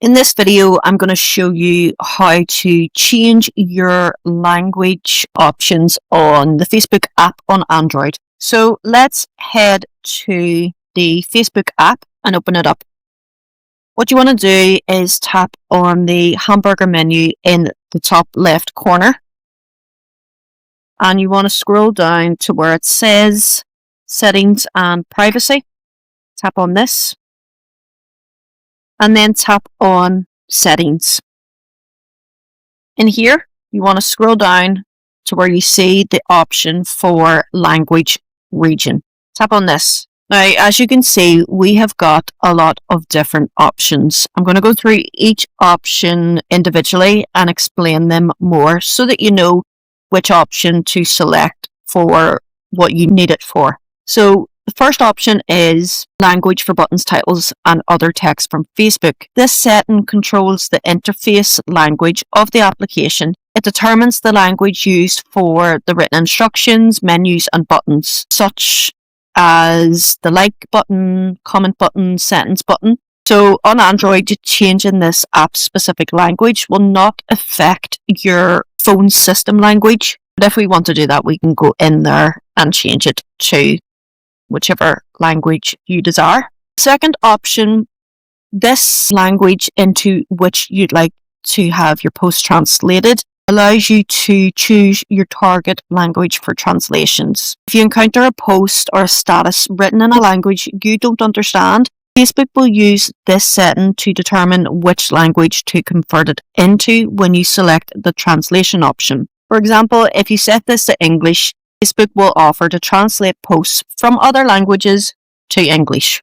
In this video, I'm going to show you how to change your language options on the Facebook app on Android. So let's head to the Facebook app and open it up. What you want to do is tap on the hamburger menu in the top left corner. And you want to scroll down to where it says Settings and Privacy. Tap on this. And then tap on Settings. In here, you want to scroll down to where you see the option for language region. Tap on this. Now, as you can see, we have got a lot of different options. I'm going to go through each option individually and explain them more so that you know which option to select for what you need it for. So the first option is language for buttons, titles, and other text from Facebook. This setting controls the interface language of the application. It determines the language used for the written instructions, menus, and buttons, such as the like button, comment button, sentence button. So on Android, changing this app-specific language will not affect your phone system language. But if we want to do that, we can go in there and change it to whichever language you desire. Second option, this language into which you'd like to have your post translated allows you to choose your target language for translations. If you encounter a post or a status written in a language you don't understand, Facebook will use this setting to determine which language to convert it into when you select the translation option. For example, if you set this to English, Facebook will offer to translate posts from other languages to English,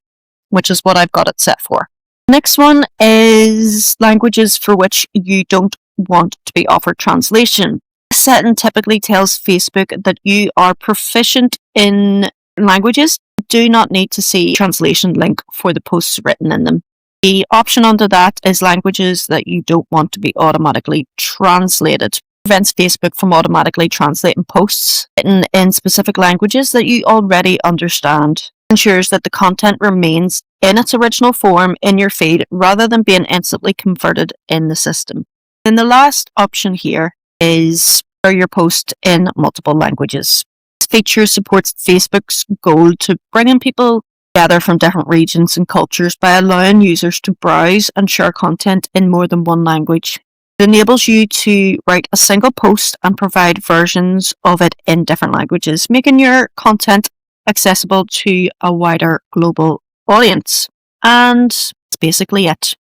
which is what I've got it set for. Next one is languages for which you don't want to be offered translation. This setting typically tells Facebook that you are proficient in languages, do not need to see a translation link for the posts written in them. The option under that is languages that you don't want to be automatically translated. Prevents Facebook from automatically translating posts written in specific languages that you already understand. Ensures that the content remains in its original form in your feed rather than being instantly converted in the system. Then the last option here is share your post in multiple languages. This feature supports Facebook's goal to bringing people together from different regions and cultures by allowing users to browse and share content in more than one language. It enables you to write a single post and provide versions of it in different languages, making your content accessible to a wider global audience. And that's basically it.